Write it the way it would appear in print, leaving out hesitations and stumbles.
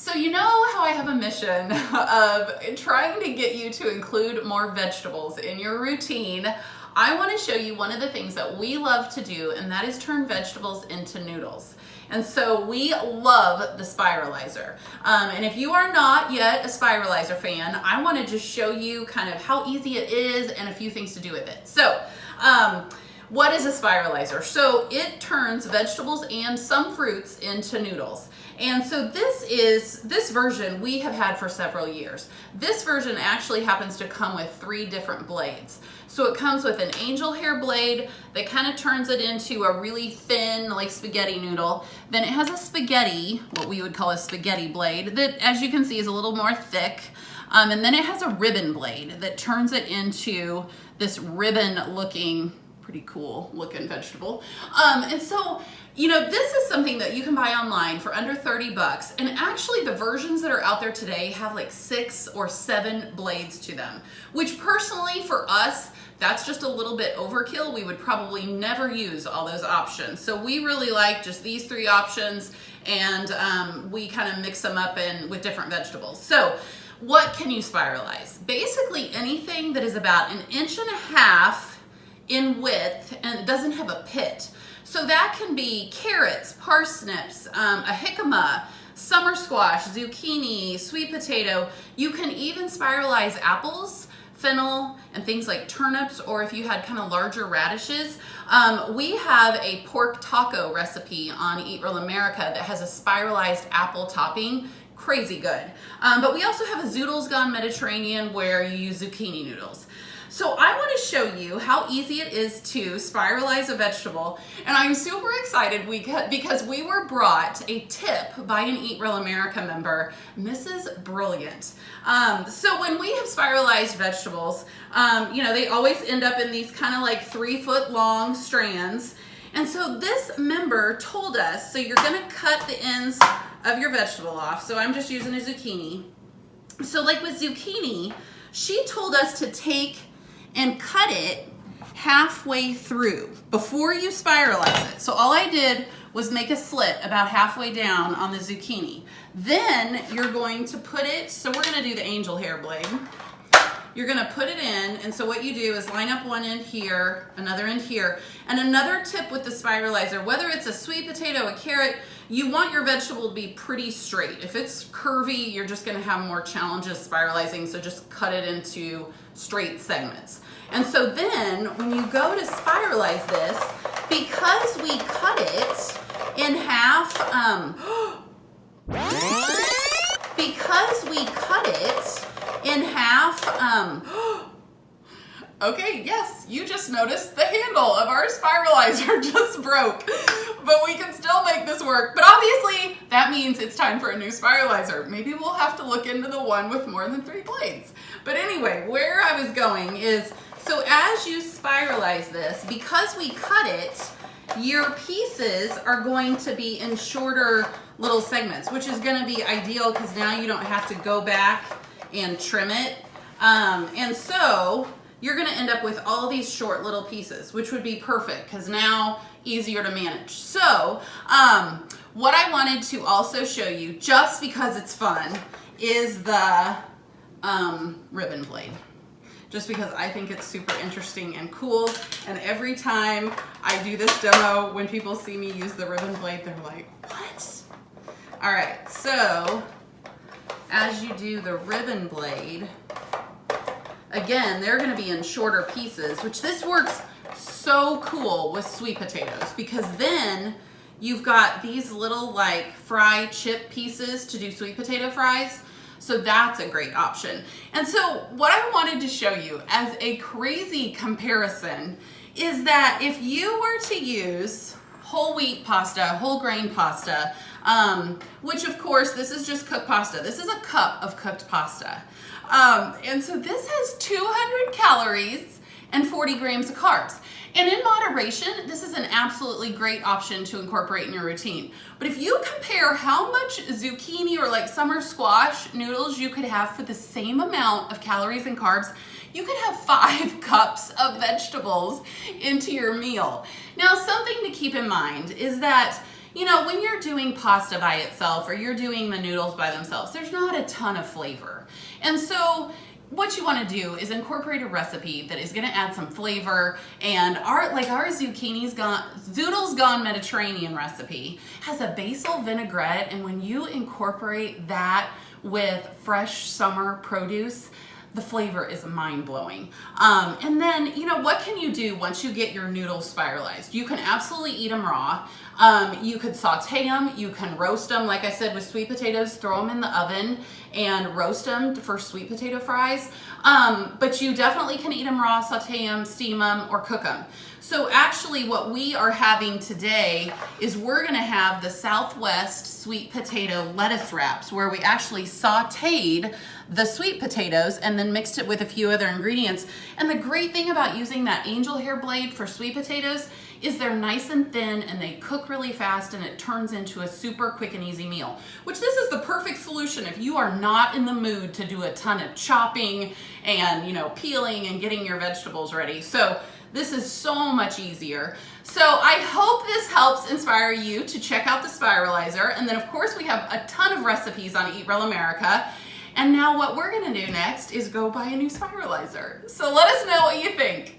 So you know how I have a mission of trying to get you to include more vegetables in your routine. I want to show you one of the things that we love to do, and that is turn vegetables into noodles. And so we love the Spiralizer. And if you are not yet a Spiralizer fan, I want to just show you kind of how easy it is and a few things to do with it. So, what is a Spiralizer? So it turns vegetables and some fruits into noodles. And so this version we have had for several years. This version actually happens to come with 3 different blades. So it comes with an angel hair blade that kind of turns it into a really thin, like spaghetti noodle. Then it has a spaghetti, what we would call a spaghetti blade, that as you can see is a little more thick. And then it has a ribbon blade that turns it into this ribbon looking, pretty cool looking vegetable. And so, you know, this is something that you can buy online for under 30 bucks. And actually the versions that are out there today have like 6 or 7 blades to them, which personally for us, that's just a little bit overkill. We would probably never use all those options. So we really like just these 3 options, and we kind of mix them up with different vegetables. So what can you spiralize? Basically anything that is about 1.5 inches in width and it doesn't have a pit. So that can be carrots, parsnips, a jicama, summer squash, zucchini, sweet potato. You can even spiralize apples, fennel, and things like turnips, or if you had kind of larger radishes. We have a pork taco recipe on Eat Real America that has a spiralized apple topping. Crazy good. But we also have a Zoodles Gone Mediterranean where you use zucchini noodles. So I want to show you how easy it is to spiralize a vegetable, and I'm super excited because we were brought a tip by an Eat Real America member, Mrs. Brilliant. So when we have spiralized vegetables, you know, they always end up in these kind of like 3-foot long strands. And so this member told us, so you're going to cut the ends of your vegetable off. So I'm just using a zucchini. So like with zucchini, she told us to take and cut it halfway through before you spiralize it. So all I did was make a slit about halfway down on the zucchini. Then you're going to put it, so we're gonna do the angel hair blade. You're gonna put it in, and so what you do is line up one end here, another end here. And another tip with the spiralizer, whether it's a sweet potato, a carrot, you want your vegetable to be pretty straight. If it's curvy, you're just gonna have more challenges spiralizing, so just cut it into straight segments. And so then when you go to spiralize this, because we cut it in half, okay, yes, you just noticed the handle of our spiralizer just broke, but we can still make this work. But obviously that means it's time for a new spiralizer. Maybe we'll have to look into the one with more than 3 blades. But anyway, where I was going is, so as you spiralize this, because we cut it, your pieces are going to be in shorter little segments, which is going to be ideal because now you don't have to go back and trim it. And so you're going to end up with all these short little pieces, which would be perfect because now easier to manage. So what I wanted to also show you, just because it's fun, is the ribbon blade. Just because I think it's super interesting and cool. And every time I do this demo, when people see me use the ribbon blade, they're like, what? All right, so as you do the ribbon blade, again, they're gonna be in shorter pieces, which this works so cool with sweet potatoes because then you've got these little like fry chip pieces to do sweet potato fries. So that's a great option. And so what I wanted to show you as a crazy comparison is that if you were to use whole wheat pasta, whole grain pasta, which of course this is just cooked pasta. This is a cup of cooked pasta. And so this has 200 calories and 40 grams of carbs. And in moderation, this is an absolutely great option to incorporate in your routine. But if you compare how much zucchini or like summer squash noodles you could have for the same amount of calories and carbs, you could have 5 cups of vegetables into your meal. Now, something to keep in mind is that you know, when you're doing pasta by itself or you're doing the noodles by themselves, there's not a ton of flavor. And so what you want to do is incorporate a recipe that is going to add some flavor. And our Zoodles Gone Mediterranean recipe has a basil vinaigrette, and when you incorporate that with fresh summer produce, the flavor is mind-blowing. And then, you know, what can you do once you get your noodles spiralized? You can absolutely eat them raw. You could saute them, you can roast them. Like I said, with sweet potatoes, throw them in the oven and roast them for sweet potato fries. But you definitely can eat them raw, saute them, steam them, or cook them. So actually what we are having today is we're gonna have the Southwest sweet potato lettuce wraps, where we actually sauteed the sweet potatoes and then mixed it with a few other ingredients. And the great thing about using that angel hair blade for sweet potatoes is they're nice and thin and they cook really fast, and it turns into a super quick and easy meal, which this is the perfect solution if you are not in the mood to do a ton of chopping and, you know, peeling and getting your vegetables ready. So this is so much easier. So I hope this helps inspire you to check out the Spiralizer. And then of course we have a ton of recipes on Eat Real America. And now what we're gonna do next is go buy a new Spiralizer. So let us know what you think.